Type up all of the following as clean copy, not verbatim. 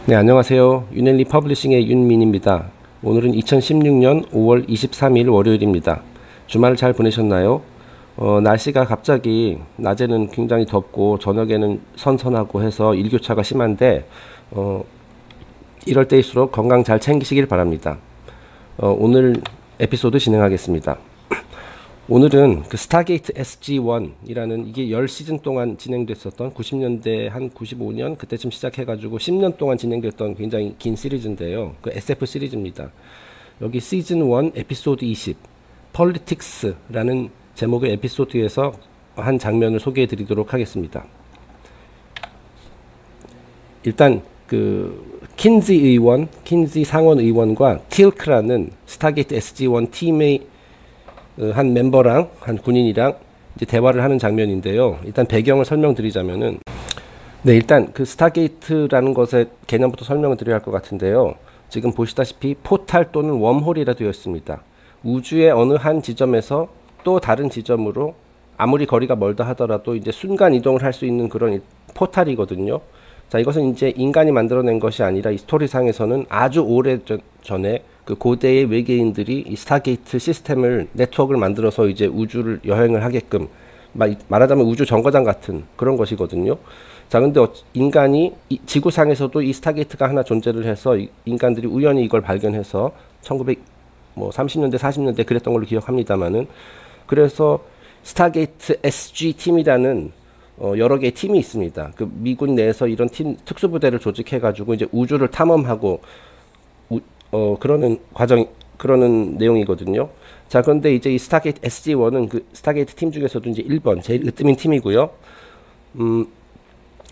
네, 안녕하세요. 윤엘리 퍼블리싱의 윤민입니다. 오늘은 2016년 5월 23일 월요일입니다. 주말 잘 보내셨나요? 날씨가 갑자기 낮에는 굉장히 덥고 저녁에는 선선하고 해서 일교차가 심한데 이럴 때일수록 건강 잘 챙기시길 바랍니다. 오늘 에피소드 진행하겠습니다. 오늘은 그 스타게이트 SG-1이라는 이게 10시즌 동안 진행됐었던 90년대 한 95년 그때쯤 시작해가지고 10년 동안 진행됐던 굉장히 긴 시리즈인데요. 그 SF 시리즈입니다. 여기 시즌 1 에피소드 20 Politics라는 제목의 에피소드에서 한 장면을 소개해 드리도록 하겠습니다. 일단 그 킨지 상원 의원과 틸크라는 스타게이트 SG-1 팀의 한 멤버랑 한 군인이랑 이제 대화를 하는 장면인데요. 일단 배경을 설명드리자면은 일단 그 스타게이트라는 것의 개념부터 설명을 드려야 할 것 같은데요. 지금 보시다시피 포탈 또는 웜홀이라 되어 있습니다. 우주의 어느 한 지점에서 또 다른 지점으로 아무리 거리가 멀다 하더라도 이제 순간 이동을 할 수 있는 그런 포탈이거든요. 자, 이것은 이제 인간이 만들어낸 것이 아니라 이 스토리상에서는 아주 오래 전에 그 고대의 외계인들이 이 스타게이트 시스템을 네트워크를 만들어서 이제 우주를 여행을 하게끔 말하자면 우주 정거장 같은 그런 것이거든요. 자, 근데 인간이 지구상에서도 이 스타게이트가 하나 존재를 해서 인간들이 우연히 이걸 발견해서 1930년대 40년대 그랬던 걸로 기억합니다만은, 그래서 스타게이트 SG 팀이라는 여러 개의 팀이 있습니다. 그 미군 내에서 이런 팀 특수부대를 조직해가지고 이제 우주를 탐험하고 그러는 내용이거든요. 자, 그런데 이제 이 스타게이트 SG-1은 그 스타게이트 팀 중에서도 이제 1번, 제일 으뜸인 팀이고요.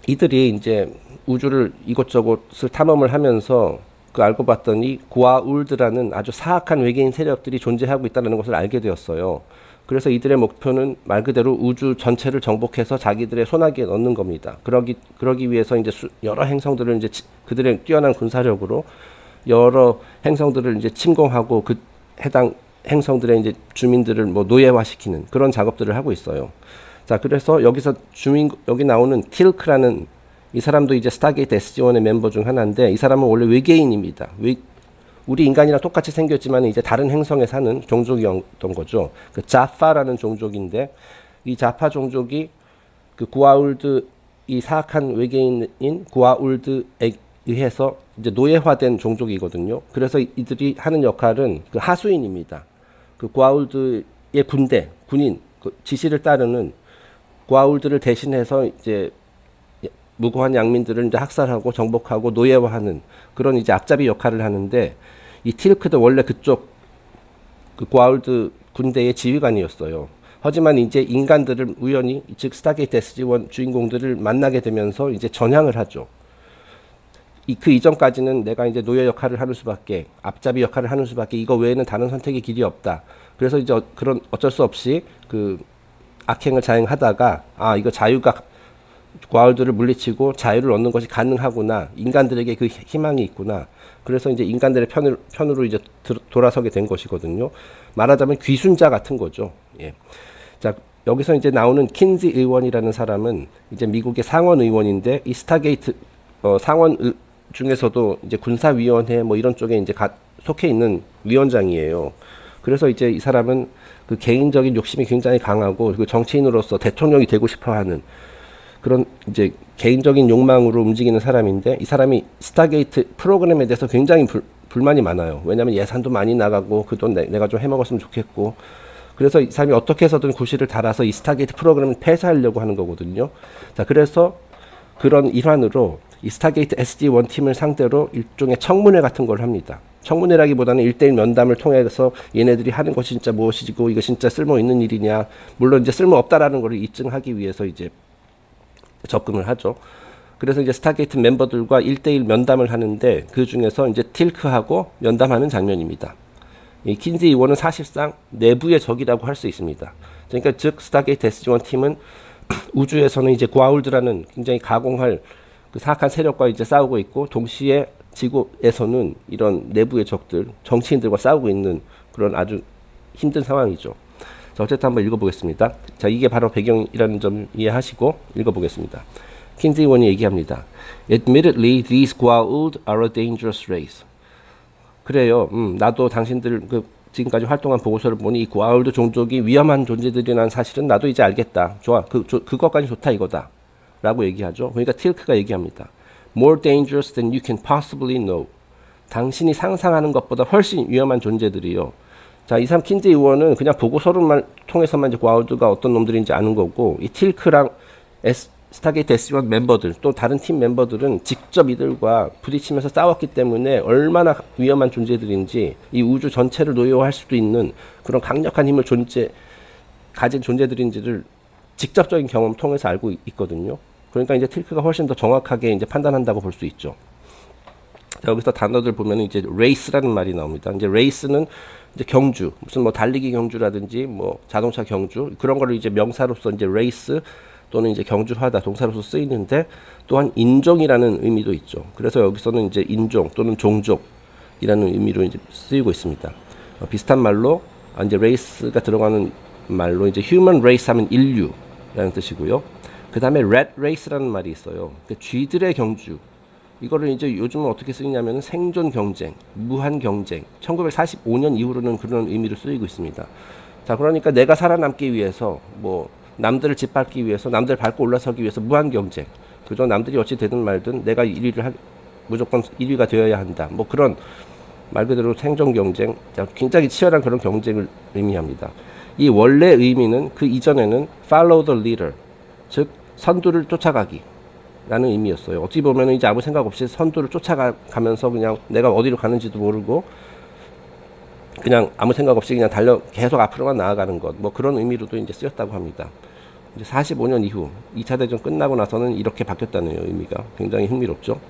이들이 이제 우주를 이곳저곳을 탐험을 하면서 그 알고 봤더니 고아울드라는 아주 사악한 외계인 세력들이 존재하고 있다는 것을 알게 되었어요. 그래서 이들의 목표는 말 그대로 우주 전체를 정복해서 자기들의 손아귀에 넣는 겁니다. 그러기 위해서 이제 여러 행성들을 이제 그들의 뛰어난 군사력으로 여러 행성들을 이제 침공하고 그 해당 행성들의 이제 주민들을 뭐 노예화시키는 그런 작업들을 하고 있어요. 자, 그래서 여기서 여기 나오는 틸크라는 이 사람도 이제 스타게이트 SG-1의 멤버 중 하나인데, 이 사람은 원래 외계인입니다. 우리 인간이랑 똑같이 생겼지만 이제 다른 행성에 사는 종족이었던 거죠. 그 자파라는 종족인데, 이 자파 종족이 그 구아울드, 이 사악한 외계인인 구아울드에 의해서 이제 노예화된 종족이거든요. 그래서 이들이 하는 역할은 그 하수인입니다. 그 구아울드의 군인, 그 지시를 따르는 구아울드를 대신해서 이제 무고한 양민들을 이제 학살하고 정복하고 노예화하는 그런 이제 앞잡이 역할을 하는데, 이 틸크도 원래 그쪽 그 구아울드 군대의 지휘관이었어요. 하지만 이제 인간들을 우연히 즉 스타게이트 SG-1 주인공들을 만나게 되면서 이제 전향을 하죠. 그 이전까지는 내가 이제 노예 역할을 하는 수밖에, 앞잡이 역할을 하는 수밖에, 이거 외에는 다른 선택의 길이 없다. 그래서 이제 그런 어쩔 수 없이 그 악행을 자행하다가, 이거 자유가 과울들을 물리치고 자유를 얻는 것이 가능하구나, 인간들에게 그 희망이 있구나. 그래서 이제 인간들의 편으로 이제 돌아서게 된 것이거든요. 말하자면 귀순자 같은 거죠. 예. 자, 여기서 이제 나오는 킨지 의원이라는 사람은 이제 미국의 상원 의원인데, 이 스타게이트 상원 중에서도 이제 군사위원회 뭐 이런 쪽에 이제 속해 있는 위원장이에요. 그래서 이제 이 사람은 그 개인적인 욕심이 굉장히 강하고, 그 정치인으로서 대통령이 되고 싶어 하는 그런 이제 개인적인 욕망으로 움직이는 사람인데, 이 사람이 스타게이트 프로그램에 대해서 굉장히 불만이 많아요. 왜냐하면 예산도 많이 나가고 그 돈 내가 좀 해먹었으면 좋겠고, 그래서 이 사람이 어떻게 해서든 구실을 달아서 이 스타게이트 프로그램을 폐쇄하려고 하는 거거든요. 자, 그래서 그런 일환으로 이 스타게이트 SG-1 팀을 상대로 일종의 청문회 같은 걸 합니다. 청문회라기보다는 1대1 면담을 통해서 얘네들이 하는 것이 진짜 무엇이고 이거 진짜 쓸모 있는 일이냐, 물론 이제 쓸모 없다라는 걸 입증하기 위해서 이제 접근을 하죠. 그래서 이제 스타게이트 멤버들과 1대1 면담을 하는데, 그 중에서 이제 틸크하고 면담하는 장면입니다. 이 킨지 의원은 사실상 내부의 적이라고 할 수 있습니다. 그러니까 즉 스타게이트 SG-1 팀은 우주에서는 이제 고아울드라는 굉장히 가공할 그 사악한 세력과 이제 싸우고 있고, 동시에 지구에서는 이런 내부의 적들, 정치인들과 싸우고 있는 그런 아주 힘든 상황이죠. 자, 어쨌든 한번 읽어보겠습니다. 자, 이게 바로 배경이라는 점 이해하시고 읽어보겠습니다. 킨지 의원이 얘기합니다. Admittedly, these Goa'uld are a dangerous race. 그래요. 나도 당신들 지금까지 활동한 보고서를 보니 이 고아울드 종족이 위험한 존재들이라는 사실은 나도 이제 알겠다. 좋아. 그것까지 좋다 이거다. 라고 얘기하죠. 그러니까 틸크가 얘기합니다. More dangerous than you can possibly know. 당신이 상상하는 것보다 훨씬 위험한 존재들이요. 자, 이 사람 킨지 의원은 그냥 보고서를 통해서만 이제 고아울드가 어떤 놈들인지 아는 거고, 이 틸크랑 스타게이트 S1 멤버들 또 다른 팀 멤버들은 직접 이들과 부딪히면서 싸웠기 때문에 얼마나 위험한 존재들인지 이 우주 전체를 노예화할 수도 있는 그런 강력한 힘을 가진 존재들인지를 직접적인 경험 통해서 알고 있거든요. 그러니까 이제 틸크가 훨씬 더 정확하게 이제 판단한다고 볼 수 있죠. 자, 여기서 단어들 보면 이제 레이스라는 말이 나옵니다. 이제 레이스는 이제 경주, 무슨 뭐 달리기 경주라든지 뭐 자동차 경주 그런 거를 이제 명사로서 이제 레이스 또는 이제 경주하다 동사로서 쓰이는데 또한 인종이라는 의미도 있죠. 그래서 여기서는 이제 인종 또는 종족이라는 의미로 이제 쓰이고 있습니다. 비슷한 말로 이제 레이스가 들어가는 말로 이제 human race 하면 인류라는 뜻이고요. 그 다음에 rat race라는 말이 있어요. 쥐들의 경주. 이거를 이제 요즘은 어떻게 쓰이냐면 생존 경쟁, 무한 경쟁. 1945년 이후로는 그런 의미로 쓰이고 있습니다. 자, 그러니까 내가 살아남기 위해서 뭐 남들을 짓밟기 위해서 남들 밟고 올라서기 위해서 무한 경쟁. 그죠? 남들이 어찌 되든 말든 내가 무조건 1위가 되어야 한다. 뭐 그런 말 그대로 생존 경쟁, 굉장히 치열한 그런 경쟁을 의미합니다. 이 원래 의미는 그 이전에는 follow the leader, 즉 선두를 쫓아가기 라는 의미였어요. 어찌 보면 이제 아무 생각 없이 선두를 쫓아가면서 그냥 내가 어디로 가는지도 모르고 그냥 아무 생각 없이 그냥 계속 앞으로만 나아가는 것, 뭐 그런 의미로도 이제 쓰였다고 합니다. 이제 45년 이후 2차 대전 끝나고 나서는 이렇게 바뀌었다는 의미가 굉장히 흥미롭죠.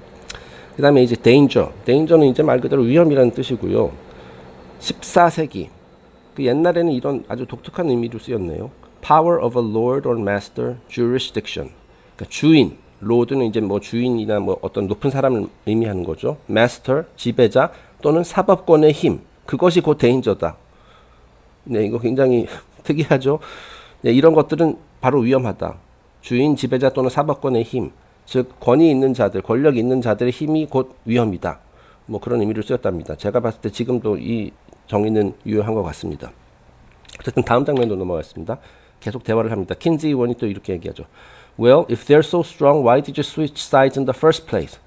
그 다음에 이제 danger는 이제 말 그대로 위험이라는 뜻이고요. 14세기 그 옛날에는 이런 아주 독특한 의미로 쓰였네요. Power of a lord or master jurisdiction. 그러니까 주인, lord는 이제 뭐 주인이나 뭐 어떤 높은 사람을 의미하는 거죠. master, 지배자 또는 사법권의 힘. 그것이 곧 danger 다. 네, 이거 굉장히 특이하죠. 네, 이런 것들은 바로 위험하다. 주인, 지배자 또는 사법권의 힘, 즉 권위 있는 자들, 권력 있는 자들의 힘이 곧 위험이다. 뭐 그런 의미를 쓰였답니다. 제가 봤을 때 지금도 이 정의는 유효한 것 같습니다. 어쨌든 다음 장면으로 넘어가겠습니다. 계속 대화를 합니다. 킨지 의원이 또 이렇게 얘기하죠. Well, if they're so strong, why did you switch sides in the first place?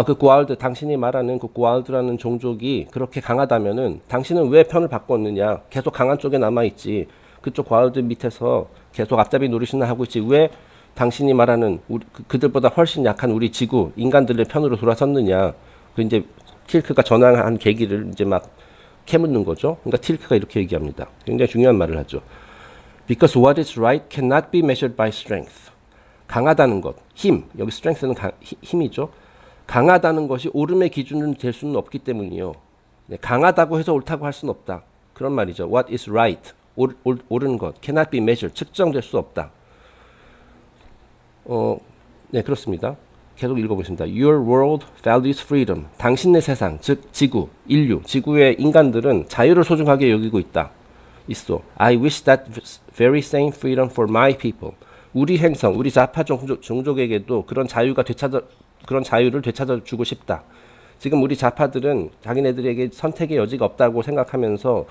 그 고아울드, 당신이 말하는 그 고아울드라는 종족이 그렇게 강하다면은 당신은 왜 편을 바꿨느냐? 계속 강한 쪽에 남아있지. 그쪽 고아울드 밑에서 계속 앞잡이 노릇이나 하고 있지. 왜 당신이 말하는 그들보다 훨씬 약한 우리 지구, 인간들의 편으로 돌아섰느냐? 그 이제 틸크가 전환한 계기를 이제 막 캐묻는 거죠. 그러니까 틸크가 이렇게 얘기합니다. 굉장히 중요한 말을 하죠. Because what is right cannot be measured by strength. 강하다는 것, 힘. 여기 strength는 힘이죠. 강하다는 것이 옳음의 기준은 될 수는 없기 때문이요. 네, 강하다고 해서 옳다고 할 수는 없다. 그런 말이죠. What is right? 옳은 것. Cannot be measured. 측정될 수 없다. 네, 그렇습니다. 계속 읽어보겠습니다. Your world values freedom. 당신의 세상, 즉 지구, 인류, 지구의 인간들은 자유를 소중하게 여기고 있어. I wish that very same freedom for my people. 우리 행성, 우리 좌파 종족에게도 그런 자유를 되찾아 주고 싶다. 지금 우리 좌파들은 자기네들에게 선택의 여지가 없다고 생각하면서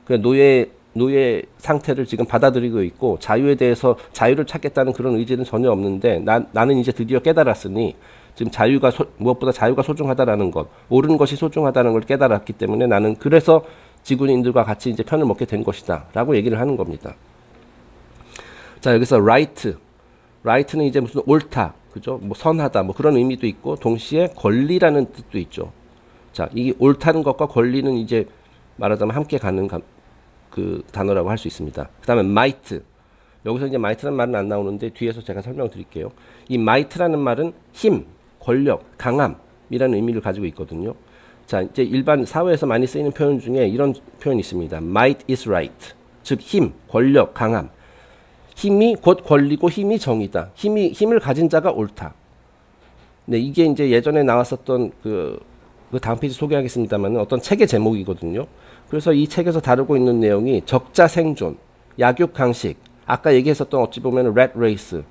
그 노예 상태를 지금 받아들이고 있고 자유에 대해서 자유를 찾겠다는 그런 의지는 전혀 없는데 나는 이제 드디어 깨달았으니 지금 무엇보다 자유가 소중하다라는 것, 옳은 것이 소중하다는 걸 깨달았기 때문에 나는 그래서 지구인들과 같이 이제 편을 먹게 된 것이다 라고 얘기를 하는 겁니다. 자, 여기서 right는 이제 무슨 옳다, 그죠? 뭐 선하다, 뭐 그런 의미도 있고 동시에 권리라는 뜻도 있죠. 자, 이 옳다는 것과 권리는 이제 말하자면 함께 가는 그 단어라고 할 수 있습니다. 그 다음에 might. 여기서 이제 might라는 말은 안 나오는데 뒤에서 제가 설명드릴게요. 이 might라는 말은 힘, 권력, 강함이라는 의미를 가지고 있거든요. 자, 이제 일반 사회에서 많이 쓰이는 표현 중에 이런 표현이 있습니다. Might is right. 즉 힘, 권력, 강함. 힘이 곧 권리고 힘이 정의다. 힘을 가진 자가 옳다. 네, 이게 이제 예전에 나왔었던 그 다음 페이지 소개하겠습니다만 어떤 책의 제목이거든요. 그래서 이 책에서 다루고 있는 내용이 적자 생존, 약육 강식, 아까 얘기했었던 어찌 보면 rat race,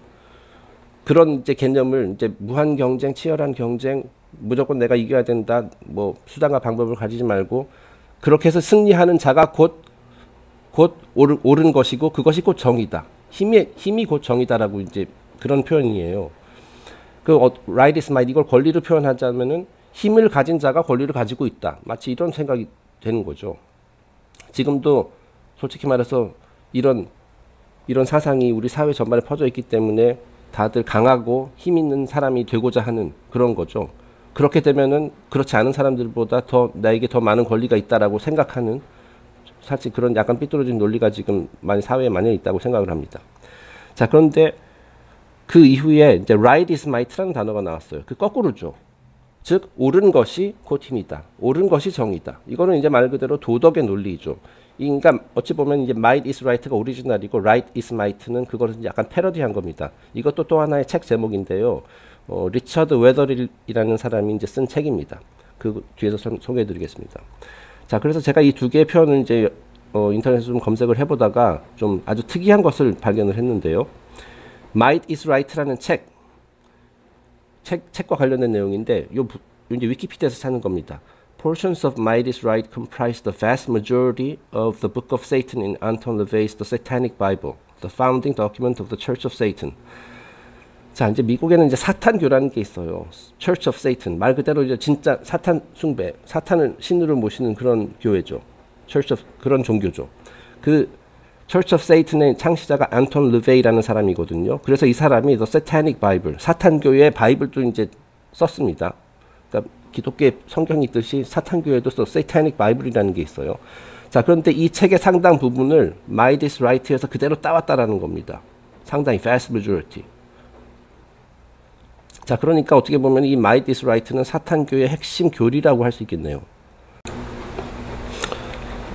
그런 이제 개념을 이제 무한 경쟁, 치열한 경쟁, 무조건 내가 이겨야 된다. 뭐 수단과 방법을 가지지 말고 그렇게 해서 승리하는 자가 곧 옳은 것이고 그것이 곧 정의다. 힘이 곧 정의다라고 이제 그런 표현이에요. right is might 이걸 권리로 표현하자면은 힘을 가진 자가 권리를 가지고 있다. 마치 이런 생각이 되는 거죠. 지금도 솔직히 말해서 이런 사상이 우리 사회 전반에 퍼져 있기 때문에 다들 강하고 힘 있는 사람이 되고자 하는 그런 거죠. 그렇게 되면은 그렇지 않은 사람들보다 나에게 더 많은 권리가 있다라고 생각하는 사실 그런 약간 삐뚤어진 논리가 지금 많이 사회에 많이 있다고 생각을 합니다. 자, 그런데 그 이후에 이제 right is might라는 단어가 나왔어요. 그 거꾸로죠. 즉 옳은 것이 곧 힘이다. 옳은 것이 정의다. 이거는 이제 말 그대로 도덕의 논리죠. 그러니까 어찌 보면 이제 might is right가 오리지널이고 right is might는 그거를 약간 패러디한 겁니다. 이것도 또 하나의 책 제목인데요. 리처드 웨더릴이라는 사람이 이제 쓴 책입니다. 그 뒤에서 소개해드리겠습니다. 자, 그래서 제가 이 두 개의 표현을 이제 인터넷에서 좀 검색을 해보다가 좀 아주 특이한 것을 발견을 했는데요. Might is Right라는 책과 관련된 내용인데 이제 위키피디아에서 찾는 겁니다. Portions of Might is Right comprise the vast majority of the Book of Satan in Anton LaVey's The Satanic Bible, the founding document of the Church of Satan. 자, 이제 미국에는 이제 사탄교라는 게 있어요. Church of Satan. 말 그대로 이제 진짜 사탄 숭배, 사탄을 신으로 모시는 그런 교회죠. Church of 그런 종교죠. 그 Church of Satan의 창시자가 안톤 르베이라는 사람이거든요. 그래서 이 사람이 The Satanic Bible, 사탄교의 바이블도 이제 썼습니다. 그러니까 기독교의 성경이 있듯이 사탄교회도 The Satanic Bible이라는 게 있어요. 자, 그런데 이 책의 상당 부분을 Might is Right에서 그대로 따왔다라는 겁니다. 상당히 vast majority. 자, 그러니까 어떻게 보면 이 Might is Right는 사탄교의 핵심 교리라고 할 수 있겠네요.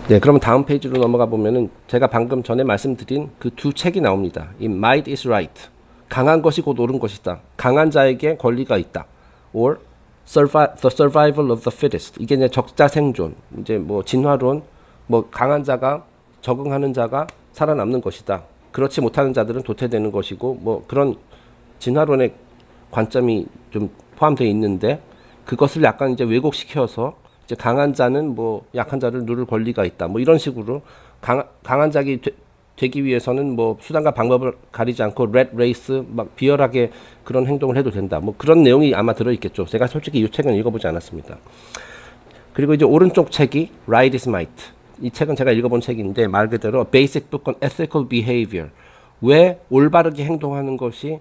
네, 그러면 다음 페이지로 넘어가 보면은 제가 방금 전에 말씀드린 그 두 책이 나옵니다. 이 Might is Right, 강한 것이 곧 옳은 것이다. 강한 자에게 권리가 있다. Or The Survival of the Fittest. 이게 이제 적자 생존, 이제 뭐 진화론, 뭐 강한 자가 적응하는 자가 살아남는 것이다. 그렇지 못하는 자들은 도태되는 것이고 뭐 그런 진화론의 관점이 좀 포함되어 있는데 그것을 약간 이제 왜곡시켜서 이제 강한 자는 뭐 약한 자를 누를 권리가 있다. 뭐 이런 식으로 강한 자기 되기 위해서는 뭐 수단과 방법을 가리지 않고 렛 레이스 막 비열하게 그런 행동을 해도 된다. 뭐 그런 내용이 아마 들어있겠죠. 제가 솔직히 이 책은 읽어보지 않았습니다. 그리고 이제 오른쪽 책이 Right is Might. 이 책은 제가 읽어본 책인데 말 그대로 Basic Book on Ethical Behavior. 왜 올바르게 행동하는 것이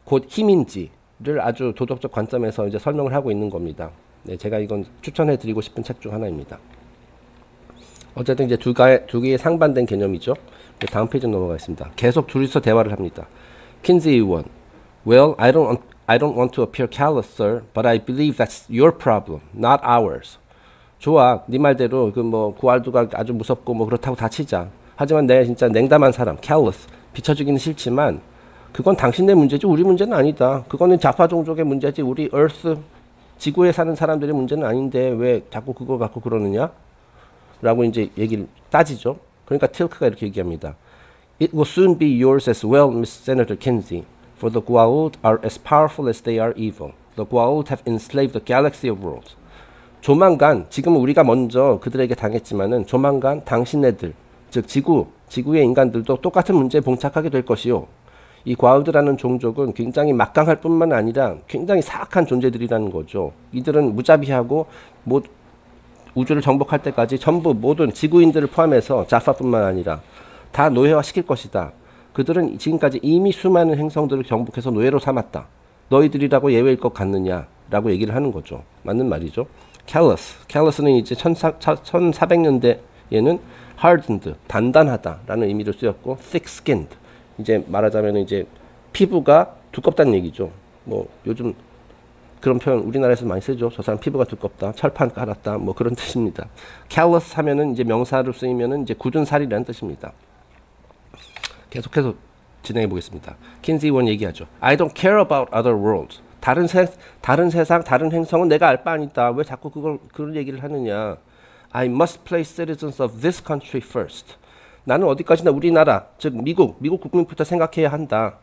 곧 힘인지를 아주 도덕적 관점에서 이제 설명을 하고 있는 겁니다. 네, 제가 이건 추천해드리고 싶은 책 중 하나입니다. 어쨌든 이제 두 개의 상반된 개념이죠. 다음 페이지 넘어가겠습니다. 계속 둘이서 대화를 합니다. 킨지 의원, Well, I don't want to appear callous, sir, but I believe that's your problem, not ours. 좋아, 네 말대로 그 뭐 구알두가 아주 무섭고 뭐 그렇다고 다치자. 하지만 내가 진짜 냉담한 사람, callous, 비춰주기는 싫지만 그건 당신네 문제지 우리 문제는 아니다. 그거는 좌파 종족의 문제지 우리 earth 지구에 사는 사람들의 문제는 아닌데 왜 자꾸 그걸 갖고 그러느냐? 라고 이제 얘기를 따지죠. 그러니까 틸크가 이렇게 얘기합니다. It will soon be yours as well, Miss Senator Kinsey, for the Goa'uld are as powerful as they are evil. The Goa'uld have enslaved the galaxy of worlds. 조만간, 지금 우리가 먼저 그들에게 당했지만은 조만간 당신네들, 즉 지구의 인간들도 똑같은 문제에 봉착하게 될 것이요. 이 과울드라는 종족은 굉장히 막강할 뿐만 아니라 굉장히 사악한 존재들이라는 거죠. 이들은 무자비하고 우주를 정복할 때까지 전부 모든 지구인들을 포함해서 자파뿐만 아니라 다 노예화시킬 것이다. 그들은 지금까지 이미 수많은 행성들을 정복해서 노예로 삼았다. 너희들이라고 예외일 것 같느냐? 라고 얘기를 하는 거죠. 맞는 말이죠. callous는 이제 1400년대에는 hardened, 단단하다라는 의미로 쓰였고 thick-skinned, 이제 말하자면 이제 피부가 두껍다는 얘기죠. 뭐 요즘 그런 표현 우리나라에서 많이 쓰죠. 저 사람 피부가 두껍다, 철판 깔았다, 뭐 그런 뜻입니다. callous 하면은 이제 명사로 쓰이면은 이제 굳은 살이라는 뜻입니다. 계속해서 진행해 보겠습니다. 킨지 의원 얘기하죠. I don't care about other worlds. 다른 세상, 다른 행성은 내가 알 바 아니다. 왜 자꾸 그런 얘기를 하느냐. I must place citizens of this country first. 나는 어디까지나 우리나라, 즉 미국 국민부터 생각해야 한다.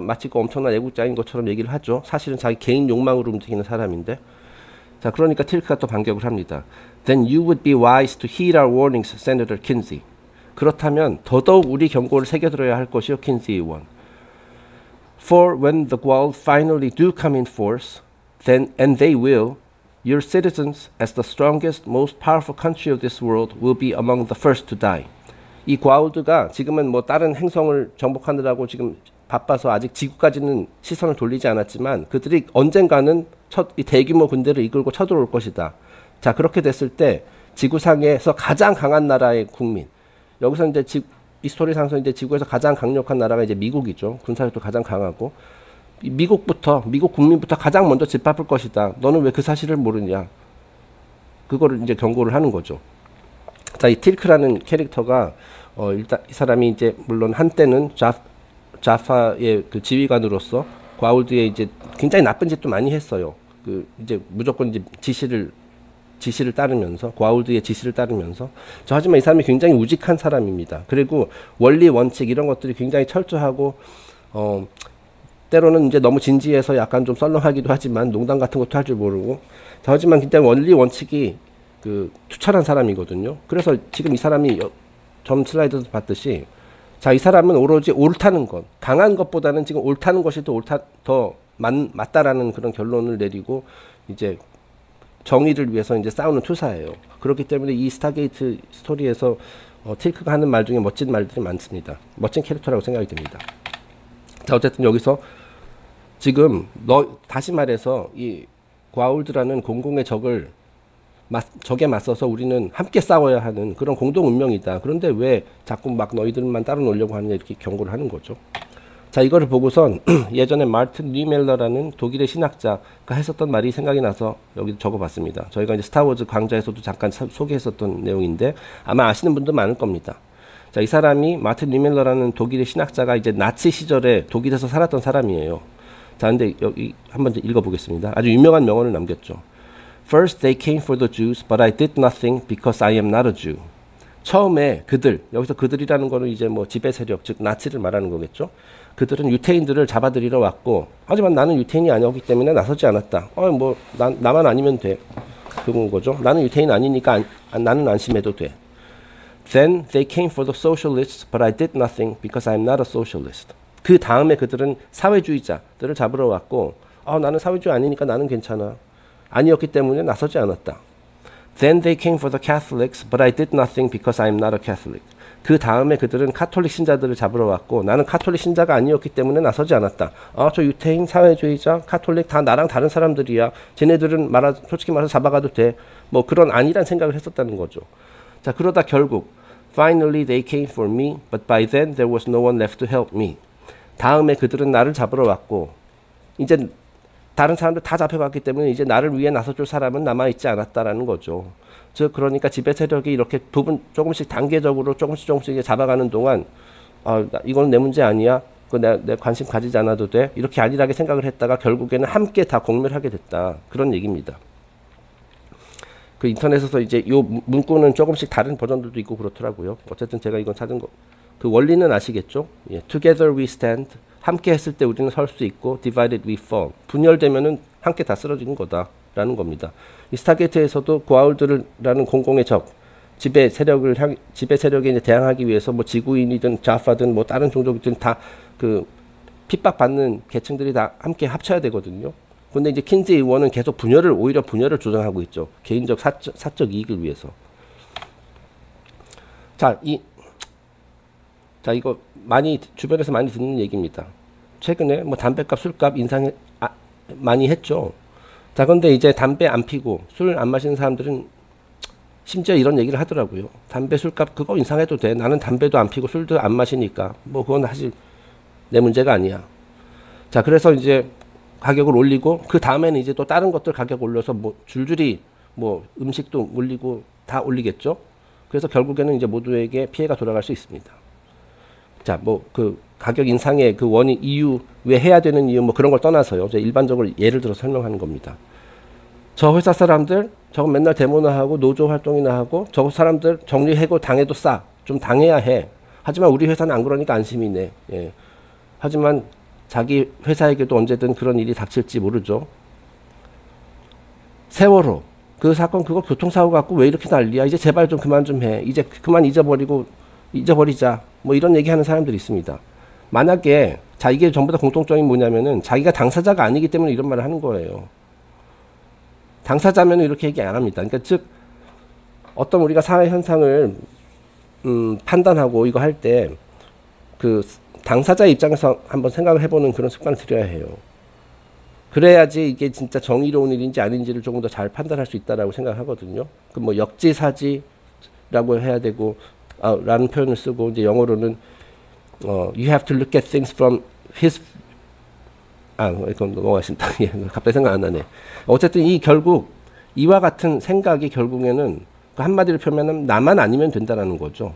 마치 그 엄청난 애국자인 것처럼 얘기를 하죠. 사실은 자기 개인 욕망으로 움직이는 사람인데. 자, 그러니까 틸크가 또 반격을 합니다. Then you would be wise to heed our warnings, Senator Kinsey. 그렇다면 더더욱 우리 경고를 새겨들어야 할 것이요, 킨시 의원. For when the Gual finally do come in force, then, and they will, your citizens, as the strongest, most powerful country of this world, will be among the first to die. 이 과울드가 지금은 뭐 다른 행성을 정복하느라고 지금 바빠서 아직 지구까지는 시선을 돌리지 않았지만 그들이 언젠가는 이 대규모 군대를 이끌고 쳐들어올 것이다. 자, 그렇게 됐을 때 지구상에서 가장 강한 나라의 국민, 여기서 이제 이 스토리상에서 이제 지구에서 가장 강력한 나라가 이제 미국이죠. 군사력도 가장 강하고 미국 국민부터 가장 먼저 짓밟을 것이다. 너는 왜 그 사실을 모르냐? 그거를 이제 경고를 하는 거죠. 자, 이 틸크라는 캐릭터가 일단 이 사람이 이제 물론 한때는 자파의 그 지휘관으로서 과울드의 이제 굉장히 나쁜 짓도 많이 했어요. 그 이제 무조건 이제 지시를 따르면서 과울드의 지시를 따르면서 하지만 이 사람이 굉장히 우직한 사람입니다. 그리고 원리 원칙 이런 것들이 굉장히 철저하고 때로는 이제 너무 진지해서 약간 좀 썰렁하기도 하지만 농담 같은 것도 할 줄 모르고 하지만 굉장히 원리 원칙이 그 투철한 사람이거든요. 그래서 지금 이 사람이 전 슬라이드에서 봤듯이 자, 이 사람은 오로지 옳다는 것, 강한 것보다는 지금 옳다는 것이 더 맞다라는 그런 결론을 내리고 이제 정의를 위해서 이제 싸우는 투사예요. 그렇기 때문에 이 스타게이트 스토리에서 틸크가 하는 말 중에 멋진 말들이 많습니다. 멋진 캐릭터라고 생각이 듭니다. 자, 어쨌든 여기서 지금 다시 말해서 이 과울드라는 공공의 적에 맞서서 우리는 함께 싸워야 하는 그런 공동 운명이다. 그런데 왜 자꾸 막 너희들만 따로 놀려고 하느냐 이렇게 경고를 하는 거죠. 자, 이거를 보고선 예전에 마르틴 리멜러라는 독일의 신학자가 했었던 말이 생각이 나서 여기 적어봤습니다. 저희가 이제 스타워즈 강좌에서도 잠깐 소개했었던 내용인데 아마 아시는 분도 많을 겁니다. 자, 이 사람이 마르틴 리멜러라는 독일의 신학자가 이제 나치 시절에 독일에서 살았던 사람이에요. 자, 근데 여기 한번 읽어보겠습니다. 아주 유명한 명언을 남겼죠. First they came for the Jews, but I did nothing because I am not a Jew. 처음에 여기서 그들이라는 거는 이제 뭐 지배 세력, 즉 나치를 말하는 거겠죠. 그들은 유태인들을 잡아들이러 왔고, 하지만 나는 유태인이 아니었기 때문에 나서지 않았다. 나만 아니면 돼. 그런 거죠. 나는 유태인 아니니까 나는 안심해도 돼. Then they came for the socialists, but I did nothing because I am not a socialist. 그 다음에 그들은 사회주의자들을 잡으러 왔고, 나는 사회주의 아니니까 나는 괜찮아. 아니었기 때문에 나서지 않았다. Then they came for the Catholics, but I did nothing because I am not a Catholic. 그 다음에 그들은 카톨릭 신자들을 잡으러 왔고 나는 카톨릭 신자가 아니었기 때문에 나서지 않았다. 저 유태인, 사회주의자, 카톨릭 다 나랑 다른 사람들이야. 쟤네들은 솔직히 말해서 잡아가도 돼. 뭐 그런 아니란 생각을 했었다는 거죠. 자, 그러다 결국 Finally they came for me, but by then there was no one left to help me. 다음에 그들은 나를 잡으러 왔고 이제 다른 사람들 다 잡혀갔기 때문에 이제 나를 위해 나서줄 사람은 남아있지 않았다라는 거죠. 즉 그러니까 지배 세력이 이렇게 조금씩 단계적으로 조금씩 잡아가는 동안 이건 내 문제 아니야. 내 관심 가지지 않아도 돼. 이렇게 안일하게 생각을 했다가 결국에는 함께 다 공멸하게 됐다. 그런 얘기입니다. 그 인터넷에서 이제 요 문구는 조금씩 다른 버전들도 있고 그렇더라고요. 어쨌든 제가 이건 찾은 거. 그 원리는 아시겠죠? 예, Together we stand. 함께 했을 때 우리는 설 수 있고 divided we fall. 분열되면은 함께 다 쓰러지는 거다라는 겁니다. 이 스타게이트에서도 과울드라는 공공의 적, 지배 세력에 이제 대항하기 위해서 뭐 지구인이든 자파든 뭐 다른 종족이든 다 그 핍박받는 계층들이 다 함께 합쳐야 되거든요. 근데 이제 킨지 의원은 계속 오히려 분열을 조장하고 있죠. 개인적 사적 이익을 위해서. 자, 이거 주변에서 많이 듣는 얘기입니다. 최근에 뭐 담배값, 술값 인상 많이 했죠. 자, 근데 이제 담배 안 피고 술 안 마시는 사람들은 심지어 이런 얘기를 하더라고요. 담배, 술값 그거 인상해도 돼. 나는 담배도 안 피고 술도 안 마시니까 뭐 그건 사실 내 문제가 아니야. 자, 그래서 이제 가격을 올리고 그 다음에는 이제 또 다른 것들 가격 올려서 뭐 줄줄이 뭐 음식도 올리고 다 올리겠죠. 그래서 결국에는 이제 모두에게 피해가 돌아갈 수 있습니다. 자, 뭐 그 가격 인상의 그 원인 이유, 왜 해야 되는 이유 뭐 그런 걸 떠나서요. 제가 일반적으로 예를 들어 설명하는 겁니다. 저 회사 사람들 저거 맨날 데모나 하고 노조 활동이나 하고 저 사람들 정리해고 당해도 좀 당해야 해. 하지만 우리 회사는 안 그러니까 안심이네. 예. 하지만 자기 회사에게도 언제든 그런 일이 닥칠지 모르죠. 세월호 그 사건 그거 교통사고 갖고 왜 이렇게 난리야. 이제 제발 좀 그만 좀 해. 이제 그만 잊어버리자. 뭐 이런 얘기하는 사람들이 있습니다. 만약에 자 이게 전부 다 공통점이 뭐냐면은 자기가 당사자가 아니기 때문에 이런 말을 하는 거예요. 당사자면 이렇게 얘기 안 합니다. 그러니까 즉 어떤 우리가 사회 현상을 판단하고 이거 할 때 그 당사자 입장에서 한번 생각을 해보는 그런 습관을 들여야 해요. 그래야지 이게 진짜 정의로운 일인지 아닌지를 조금 더 잘 판단할 수 있다라고 생각하거든요. 그 뭐 역지사지라고 해야 되고 라는 표현을 쓰고 이제 영어로는 you have to look at things from his 이건 넘어가겠습니다. 예, 갑자기 생각 안 나네. 어쨌든 결국 이와 같은 생각이 결국에는 그 한마디로 표현하면 나만 아니면 된다라는 거죠.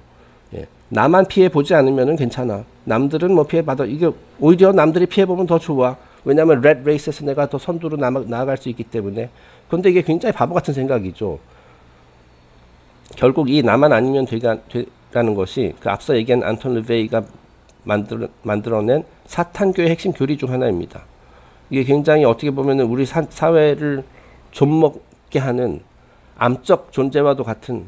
예. 나만 피해 보지 않으면은 괜찮아. 남들은 뭐 피해 받아. 이게 오히려 남들이 피해 보면 더 좋아. 왜냐하면 레드 레이스에서 내가 더 선두로 나아갈 수 있기 때문에. 그런데 이게 굉장히 바보 같은 생각이죠. 결국 이 나만 아니면 되라는 것이 그 앞서 얘기한 안톤 르베이가 만들어낸 사탄교의 핵심 교리 중 하나입니다. 이게 굉장히 어떻게 보면은 우리 사회를 좀먹게 하는 암적 존재와도 같은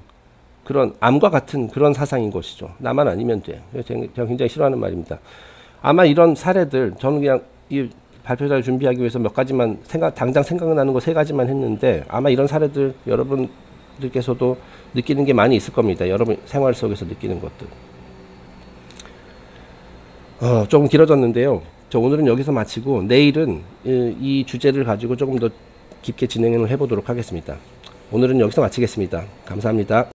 그런 암과 같은 그런 사상인 것이죠. 나만 아니면 돼. 제가 굉장히 싫어하는 말입니다. 아마 이런 사례들 저는 그냥 이 발표자를 준비하기 위해서 몇 가지만 당장 생각나는 거 3가지만 했는데 아마 이런 사례들 여러분들께서도 느끼는 게 많이 있을 겁니다. 여러분 생활 속에서 느끼는 것들. 조금 길어졌는데요. 저 오늘은 여기서 마치고 내일은 이 주제를 가지고 조금 더 깊게 진행을 해보도록 하겠습니다. 오늘은 여기서 마치겠습니다. 감사합니다.